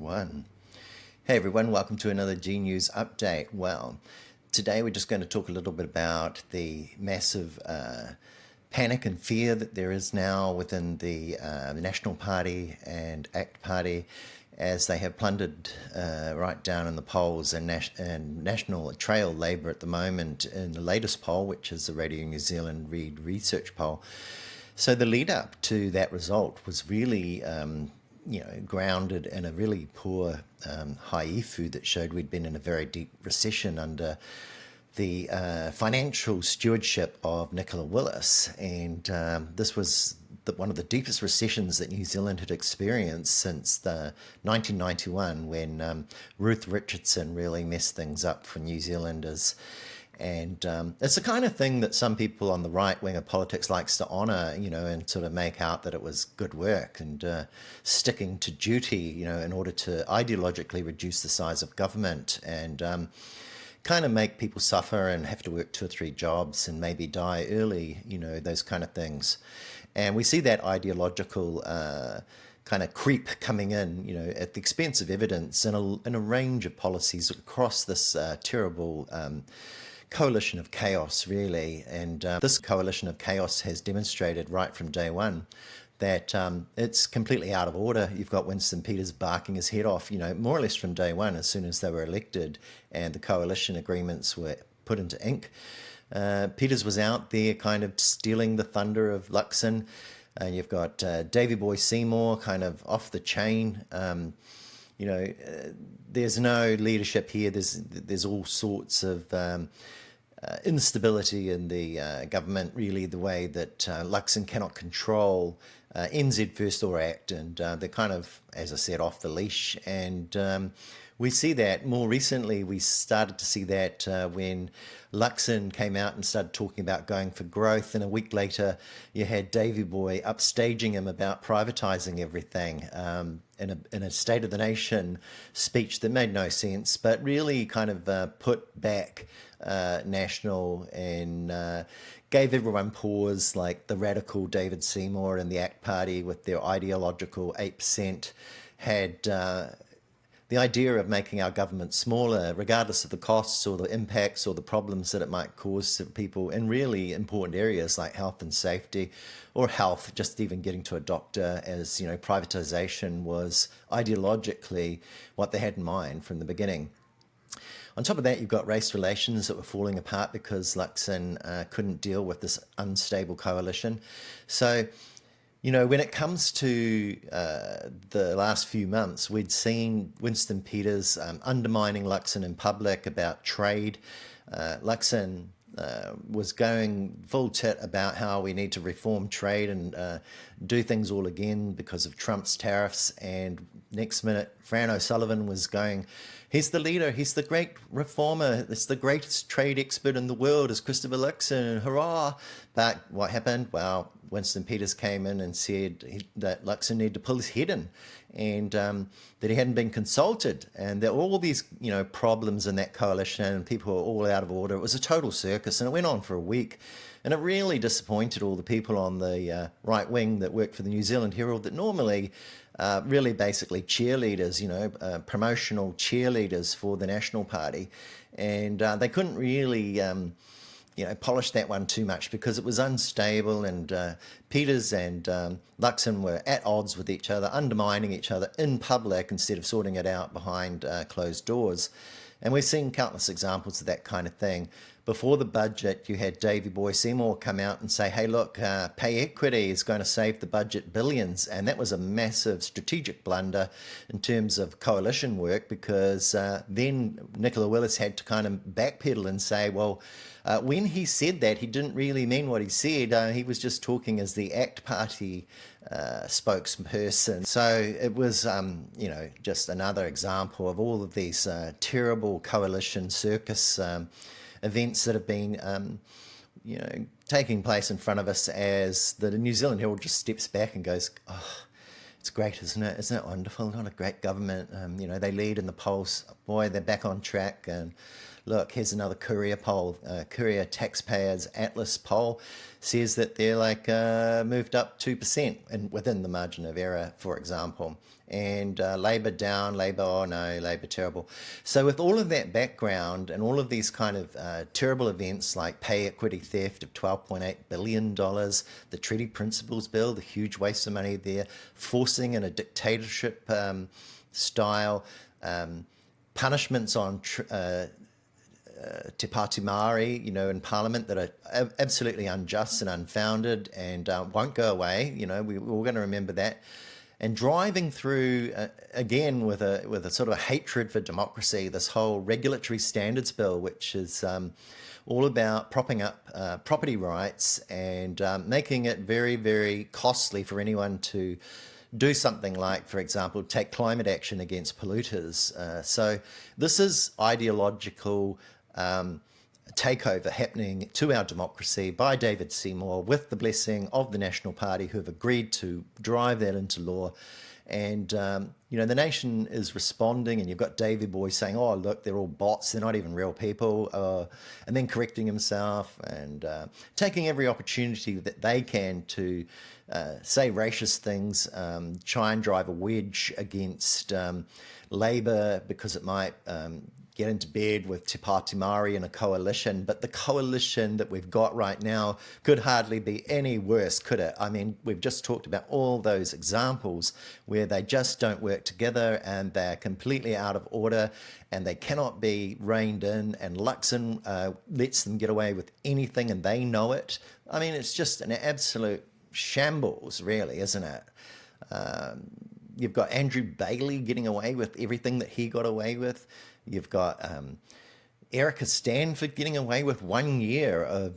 one. Hey everyone, welcome to another G News update. Well, today we're just going to talk a little bit about the massive panic and fear that there is now within the National Party and ACT Party as they have plundered right down in the polls, and National trail Labour at the moment in the latest poll, which is the Radio New Zealand Reid Research poll. So the lead up to that result was really grounded in a really poor high ifu that showed we'd been in a very deep recession under the financial stewardship of Nicola Willis. And this was one of the deepest recessions that New Zealand had experienced since the 1991, when Ruth Richardson really messed things up for New Zealanders. And it's the kind of thing that some people on the right wing of politics likes to honour, and sort of make out that it was good work and sticking to duty, in order to ideologically reduce the size of government and kind of make people suffer and have to work 2 or 3 jobs and maybe die early, those kind of things. And we see that ideological kind of creep coming in, at the expense of evidence in a range of policies across this terrible coalition of chaos, really. And this coalition of chaos has demonstrated right from day one that it's completely out of order. You've got Winston Peters barking his head off, more or less from day one, as soon as they were elected and the coalition agreements were put into ink. Peters was out there kind of stealing the thunder of Luxon. And you've got Davey Boy Seymour kind of off the chain. There's no leadership here. There's all sorts of instability in the government, really, the way that Luxon cannot control NZ First or ACT, and they're kind of, as I said, off the leash. And we see that more recently. We started to see that when Luxon came out and started talking about going for growth, and a week later you had Davey Boy upstaging him about privatising everything in a State of the Nation speech that made no sense, but really kind of put back National and gave everyone pause, like the radical David Seymour and the ACT Party with their ideological 8% had the idea of making our government smaller, regardless of the costs or the impacts or the problems that it might cause to people in really important areas like health and safety, or health, just even getting to a doctor, as privatisation was ideologically what they had in mind from the beginning. On top of that, you've got race relations that were falling apart because Luxon couldn't deal with this unstable coalition. So, when it comes to the last few months, we'd seen Winston Peters undermining Luxon in public about trade. Luxon was going full tit about how we need to reform trade and do things all again because of Trump's tariffs. And next minute, Fran O'Sullivan was going, he's the leader, he's the great reformer, it's the greatest trade expert in the world is Christopher Luxon, hurrah. But what happened? Well, Winston Peters came in and said that Luxon needed to pull his head in, and that he hadn't been consulted, and there were all these problems in that coalition, and people were all out of order. It was a total circus, and it went on for a week, and it really disappointed all the people on the right wing that work for the New Zealand Herald, that normally really basically cheerleaders, promotional cheerleaders for the National Party, and they couldn't really polish that one too much because it was unstable, and Peters and Luxon were at odds with each other, undermining each other in public instead of sorting it out behind closed doors. And we've seen countless examples of that kind of thing. Before the budget, you had Davey Boy Seymour come out and say, hey, look, pay equity is going to save the budget billions. And that was a massive strategic blunder in terms of coalition work, because then Nicola Willis had to kind of backpedal and say, well, when he said that, he didn't really mean what he said. He was just talking as the ACT Party spokesperson. So it was, just another example of all of these terrible coalition circus events that have been, taking place in front of us, as the New Zealand Herald just steps back and goes, oh, it's great, isn't it? Isn't it wonderful? Not a great government. They lead in the polls. Boy, they're back on track. And look, here's another Courier poll. Courier Taxpayers Atlas poll says that they're moved up 2% and within the margin of error, for example. and Labor down, Labor, oh no, Labor terrible. So with all of that background and all of these kind of terrible events like pay equity theft of $12.8 billion, the Treaty Principles Bill, the huge waste of money there, forcing in a dictatorship style, punishments on Te Pāti Māori, in Parliament that are absolutely unjust and unfounded and won't go away. We're all going to remember that. And driving through again with a sort of a hatred for democracy, this whole regulatory standards bill, which is all about propping up property rights and making it very, very costly for anyone to do something like, for example, take climate action against polluters. So this is ideological takeover happening to our democracy by David Seymour with the blessing of the National Party, who have agreed to drive that into law. And, the nation is responding, and you've got Davey Boy saying, oh, look, they're all bots, they're not even real people, and then correcting himself and taking every opportunity that they can to say racist things, try and drive a wedge against Labor because it might get into bed with Te Pāti Māori in a coalition. But the coalition that we've got right now could hardly be any worse, could it? I mean, we've just talked about all those examples where they just don't work together and they're completely out of order and they cannot be reined in, and Luxon lets them get away with anything and they know it. I mean, it's just an absolute shambles, really, isn't it? You've got Andrew Bailey getting away with everything that he got away with. You've got Erica Stanford getting away with 1 year of,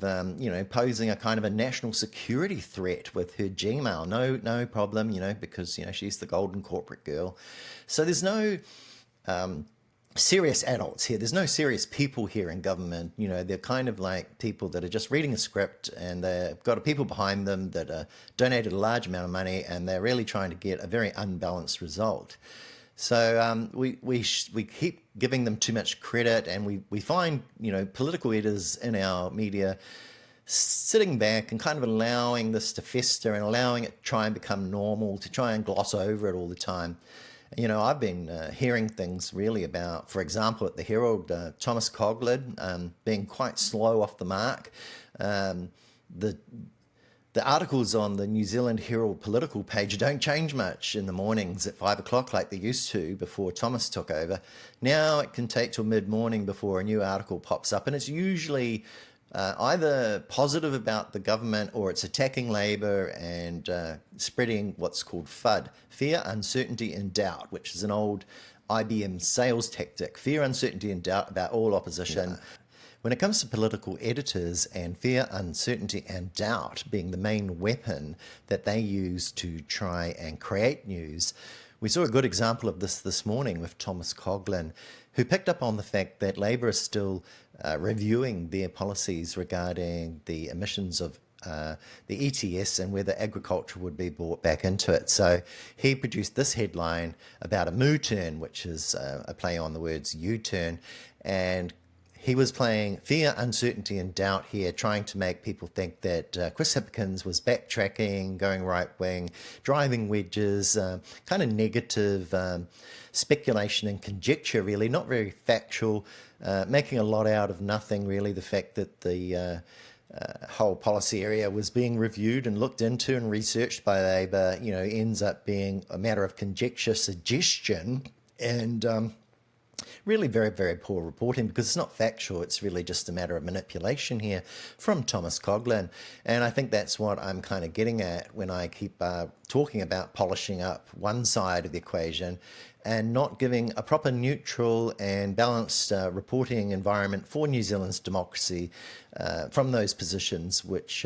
posing a kind of a national security threat with her Gmail. No problem, because, she's the golden corporate girl. So there's no serious adults here. There's no serious people here in government. They're kind of like people that are just reading a script, and they've got people behind them that donated a large amount of money, and they're really trying to get a very unbalanced result. So we keep giving them too much credit, and we find political editors in our media sitting back and kind of allowing this to fester and allowing it to try and become normal, to try and gloss over it all the time. I've been hearing things really about, for example, at the Herald, Thomas Coughlin being quite slow off the mark. The articles on the New Zealand Herald political page don't change much in the mornings at 5 o'clock like they used to before Thomas took over. Now it can take till mid-morning before a new article pops up, and it's usually either positive about the government or it's attacking Labor and spreading what's called FUD, fear, uncertainty and doubt, which is an old IBM sales tactic. Fear, uncertainty and doubt about all opposition. Yeah. When it comes to political editors and fear, uncertainty and doubt being the main weapon that they use to try and create news, we saw a good example of this morning with Thomas Coughlin, who picked up on the fact that Labor is still reviewing their policies regarding the emissions of the ETS and whether agriculture would be brought back into it. So he produced this headline about a moo turn, which is a play on the words U-turn, and he was playing fear, uncertainty and doubt here, trying to make people think that Chris Hipkins was backtracking, going right-wing, driving wedges, kind of negative speculation and conjecture, really, not very factual, making a lot out of nothing, really. The fact that the whole policy area was being reviewed and looked into and researched by Labor, ends up being a matter of conjecture, suggestion, and really very, very poor reporting, because it's not factual. It's really just a matter of manipulation here from Thomas Coughlin. And I think that's what I'm kind of getting at when I keep talking about polishing up one side of the equation and not giving a proper neutral and balanced reporting environment for New Zealand's democracy from those positions, which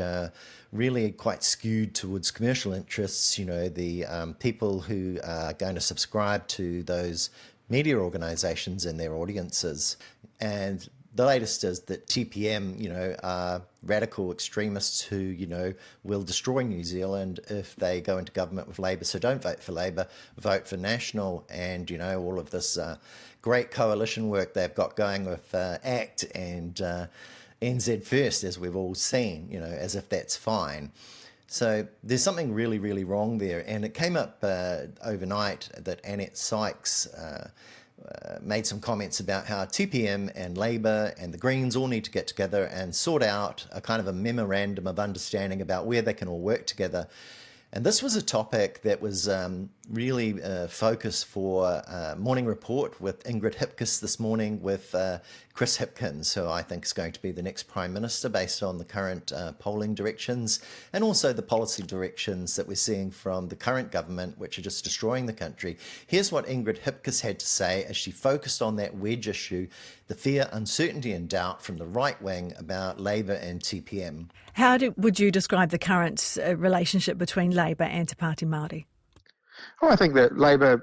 really quite skewed towards commercial interests, the people who are going to subscribe to those media organisations and their audiences. And the latest is that TPM, are radical extremists who, will destroy New Zealand if they go into government with Labor. So don't vote for Labor, vote for National. And, all of this great coalition work they've got going with ACT and NZ First, as we've all seen, as if that's fine. So there's something really, really wrong there. And it came up overnight that Annette Sykes made some comments about how TPM and Labor and the Greens all need to get together and sort out a kind of a memorandum of understanding about where they can all work together. And this was a topic that was really focused for Morning Report with Ingrid Hipkiss this morning with Chris Hipkins, who I think is going to be the next Prime Minister based on the current polling directions and also the policy directions that we're seeing from the current government, which are just destroying the country. Here's what Ingrid Hipkiss had to say as she focused on that wedge issue, the fear, uncertainty and doubt from the right wing about Labor and TPM. How would you describe the current relationship between Labor and Te Pāti Māori? Well, I think that Labor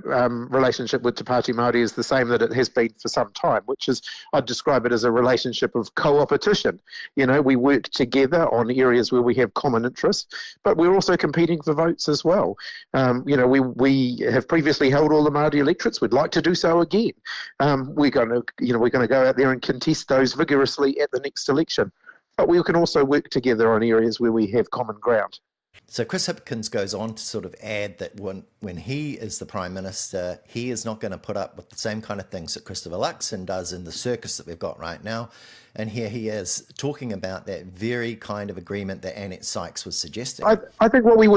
relationship with Te Pāti Māori is the same that it has been for some time, which is, I'd describe it as a relationship of co-opetition. You know, we work together on areas where we have common interests, but we're also competing for votes as well. You know, we have previously held all the Māori electorates. We'd like to do so again. We're going to go out there and contest those vigorously at the next election. But we can also work together on areas where we have common ground. So Chris Hipkins goes on to sort of add that when he is the Prime Minister, he is not going to put up with the same kind of things that Christopher Luxon does in the circus that we've got right now. And here he is talking about that very kind of agreement that Annette Sykes was suggesting. I think what we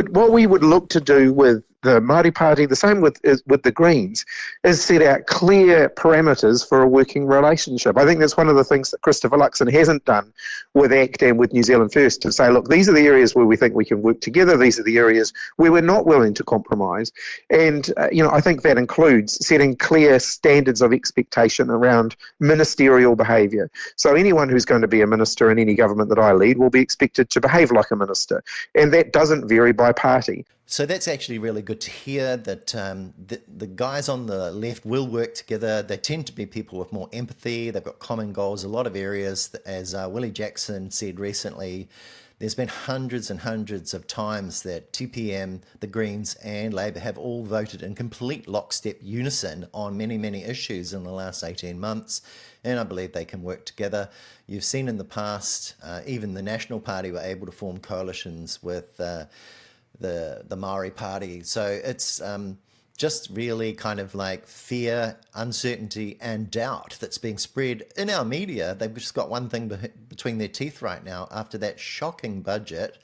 would look to do with the Māori Party, the same with the Greens, is set out clear parameters for a working relationship. I think that's one of the things that Christopher Luxon hasn't done with ACT and with New Zealand First, to say, look, these are the areas where we think we can work together, these are the areas where we're not willing to compromise. And, I think that includes setting clear standards of expectation around ministerial behaviour. So anyone who's going to be a minister in any government that I lead will be expected to behave like a minister. And that doesn't vary by party. So that's actually really good to hear that the guys on the left will work together. They tend to be people with more empathy. They've got common goals. A lot of areas, as Willie Jackson said recently, there's been hundreds and hundreds of times that TPM, the Greens and Labor have all voted in complete lockstep unison on many, many issues in the last 18 months. And I believe they can work together. You've seen in the past, even the National Party were able to form coalitions with the Maori Party. So it's just really kind of like fear, uncertainty and doubt that's being spread in our media. They've just got one thing between their teeth right now after that shocking budget,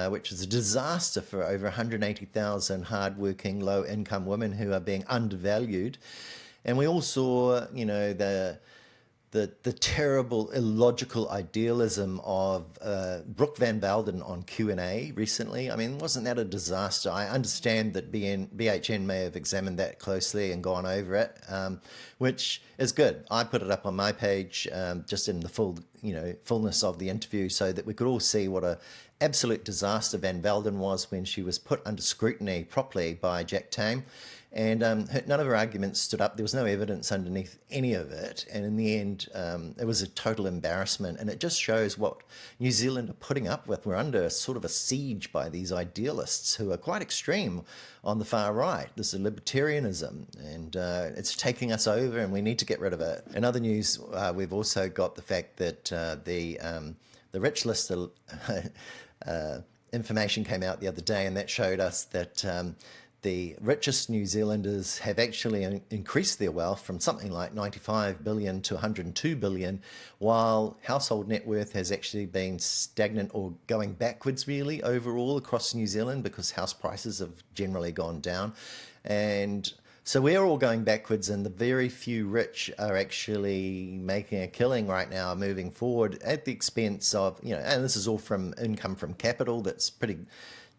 which is a disaster for over 180,000 hardworking, low-income women who are being undervalued. And we all saw, the terrible, illogical idealism of Brooke Van Velden on Q&A recently. I mean, wasn't that a disaster? I understand that BHN may have examined that closely and gone over it, which is good. I put it up on my page just in the fullness of the interview so that we could all see what a absolute disaster Van Velden was when she was put under scrutiny properly by Jack Tame. And none of her arguments stood up. There was no evidence underneath any of it. And in the end, it was a total embarrassment. And it just shows what New Zealand are putting up with. We're under sort of a siege by these idealists who are quite extreme on the far right. This is libertarianism, and it's taking us over, and we need to get rid of it. In other news, we've also got the fact that the rich list information came out the other day, and that showed us that the richest New Zealanders have actually increased their wealth from something like 95 billion to 102 billion, while household net worth has actually been stagnant or going backwards really overall across New Zealand because house prices have generally gone down. And so we're all going backwards, and the very few rich are actually making a killing right now moving forward at the expense of, and this is all from income from capital that's pretty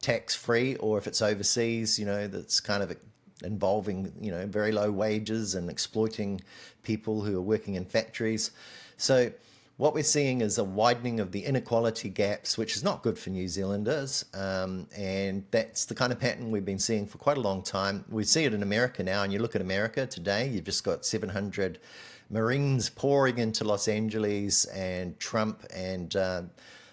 tax-free, or if it's overseas, that's kind of involving, very low wages and exploiting people who are working in factories. So what we're seeing is a widening of the inequality gaps, which is not good for New Zealanders. And that's the kind of pattern we've been seeing for quite a long time. We see it in America now, and you look at America today, you've just got 700 Marines pouring into Los Angeles, and Trump and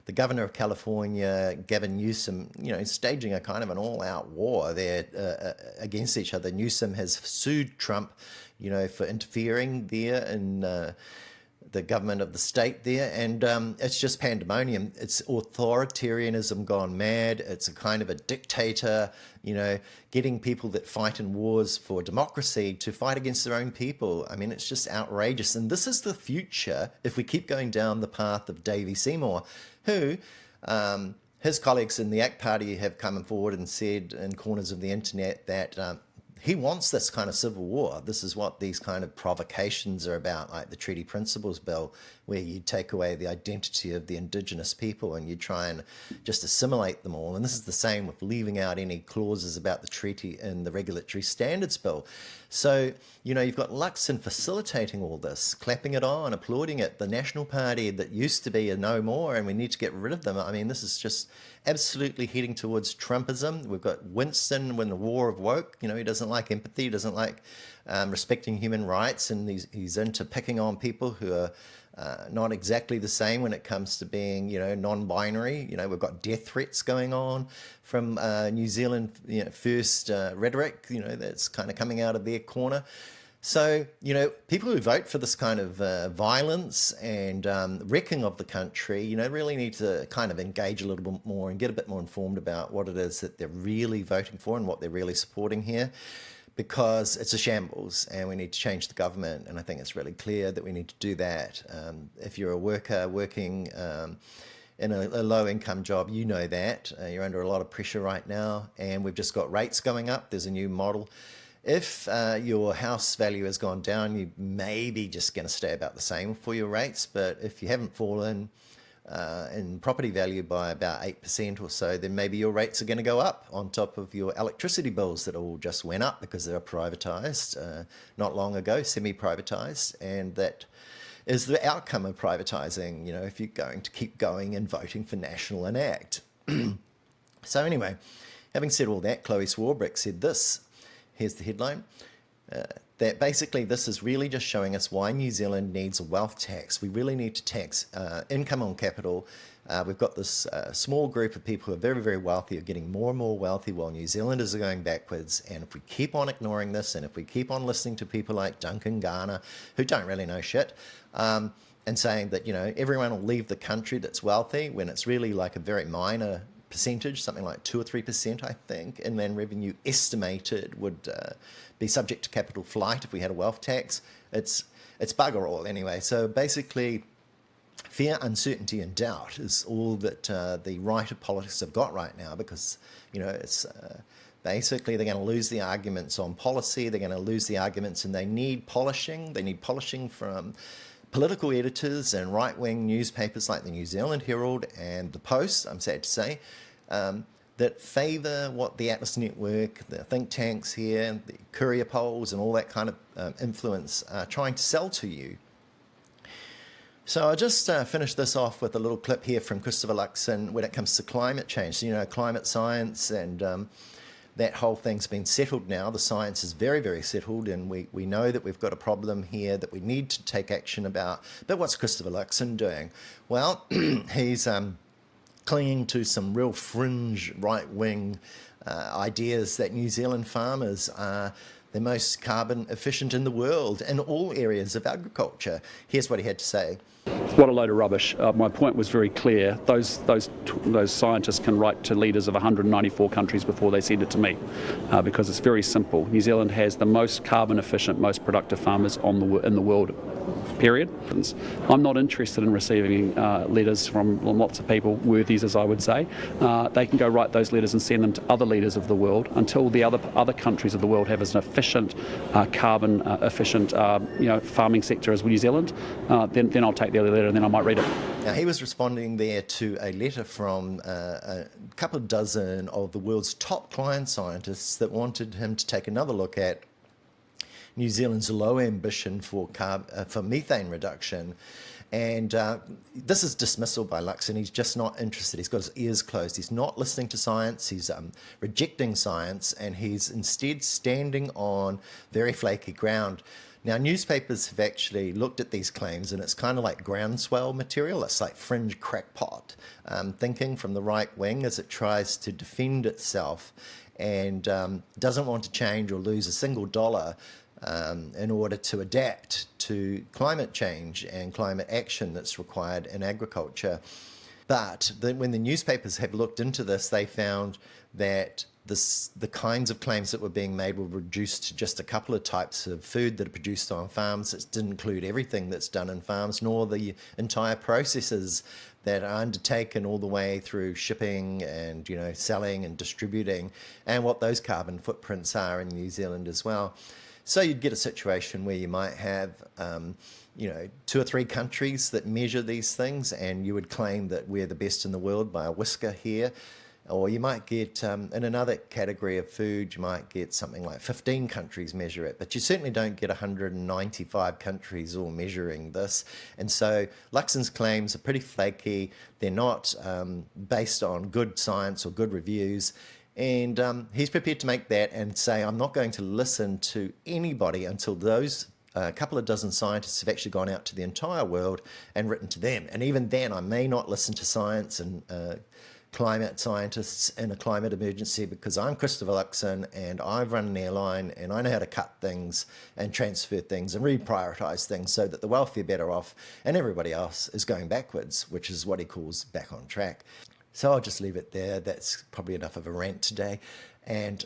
the governor of California, Gavin Newsom, staging a kind of an all-out war there against each other. Newsom has sued Trump, for interfering there in the government of the state there, and it's just pandemonium. It's authoritarianism gone mad. It's a kind of a dictator, getting people that fight in wars for democracy to fight against their own people. I mean, it's just outrageous. And this is the future if we keep going down the path of Davey Seymour, who his colleagues in the ACT Party have come forward and said in corners of the internet that he wants this kind of civil war. This is what these kind of provocations are about, like the Treaty Principles Bill, where you take away the identity of the Indigenous people and you try and just assimilate them all. And this is the same with leaving out any clauses about the treaty in the Regulatory Standards Bill. So, you've got Luxon facilitating all this, clapping it on, applauding it. The National Party that used to be a no more, and we need to get rid of them. I mean, this is just absolutely heading towards Trumpism. We've got Winston when the war of woke. He doesn't like empathy, he doesn't like respecting human rights, and he's into picking on people who are not exactly the same when it comes to being, non-binary. We've got death threats going on from New Zealand first rhetoric, that's kind of coming out of their corner. So, people who vote for this kind of violence and wrecking of the country, really need to kind of engage a little bit more and get a bit more informed about what it is that they're really voting for and what they're really supporting here, because it's a shambles and we need to change the government. And I think it's really clear that we need to do that. If you're a worker working in a low-income job, you know that. You're under a lot of pressure right now, and we've just got rates going up. There's a new model. If your house value has gone down, you may be just going to stay about the same for your rates. But if you haven't fallen in property value by about 8% or so, then maybe your rates are going to go up on top of your electricity bills that all just went up because they were privatised not long ago, semi-privatised. And that is the outcome of privatising, if you're going to keep going and voting for National and ACT. So anyway, having said all that, Chloe Swarbrick said this. Here's the headline, that basically this is really just showing us why New Zealand needs a wealth tax. We really need to tax income on capital. We've got this small group of people who are very, very wealthy, are getting more and more wealthy while New Zealanders are going backwards. And if we keep on ignoring this, and if we keep on listening to people like Duncan Garner, who don't really know shit, and saying that, everyone will leave the country that's wealthy, when it's really like a very minor percentage, something like 2 or 3%, I think, inland revenue estimated would be subject to capital flight if we had a wealth tax. It's bugger all anyway. So basically, fear, uncertainty and doubt is all that the right of politics have got right now, because, it's basically they're going to lose the arguments on policy, they're going to lose the arguments, and they need polishing. They need polishing from political editors and right-wing newspapers like the New Zealand Herald and the Post, I'm sad to say, that favour what the Atlas Network, the think tanks here, the courier polls and all that kind of influence are trying to sell to you. So I'll just finish this off with a little clip here from Christopher Luxon when it comes to climate change. Climate science and that whole thing's been settled now. The science is very, very settled, and we know that we've got a problem here that we need to take action about. But what's Christopher Luxon doing? Well, he's clinging to some real fringe right-wing ideas that New Zealand farmers are the most carbon efficient in the world in all areas of agriculture. Here's what he had to say. What a load of rubbish. My point was very clear. Those scientists can write to leaders of 194 countries before they send it to me, because it's very simple. New Zealand has the most carbon efficient, most productive farmers in the world, period. I'm not interested in receiving letters from lots of people, worthies as I would say. They can go write those letters and send them to other leaders of the world until the other countries of the world have as an efficient, carbon efficient farming sector as New Zealand. Then I'll take the other letter and then I might read it. Now, he was responding there to a letter from a couple of dozen of the world's top climate scientists that wanted him to take another look at New Zealand's low ambition for methane reduction. And this is dismissal by Luxon. He's just not interested. He's got his ears closed. He's not listening to science. He's rejecting science, and he's instead standing on very flaky ground. Now, newspapers have actually looked at these claims, and it's kind of like groundswell material. It's like fringe crackpot thinking from the right wing as it tries to defend itself and doesn't want to change or lose a single dollar in order to adapt to climate change and climate action that's required in agriculture. But when the newspapers have looked into this, they found that the kinds of claims that were being made were reduced to just a couple of types of food that are produced on farms. It didn't include everything that's done in farms, nor the entire processes that are undertaken all the way through shipping and, selling and distributing, and what those carbon footprints are in New Zealand as well. So you'd get a situation where you might have, 2 or 3 countries that measure these things, and you would claim that we're the best in the world by a whisker here. Or you might get, in another category of food, you might get something like 15 countries measure it, but you certainly don't get 195 countries all measuring this. And so Luxon's claims are pretty flaky. They're not based on good science or good reviews. And he's prepared to make that and say, I'm not going to listen to anybody until those a couple of dozen scientists have actually gone out to the entire world and written to them. And even then, I may not listen to science and climate scientists in a climate emergency, because I'm Christopher Luxon and I've run an airline and I know how to cut things and transfer things and reprioritize things so that the wealthy are better off and everybody else is going backwards, which is what he calls back on track. So I'll just leave it there. That's probably enough of a rant today. And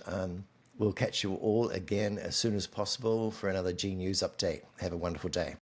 we'll catch you all again as soon as possible for another G News update. Have a wonderful day.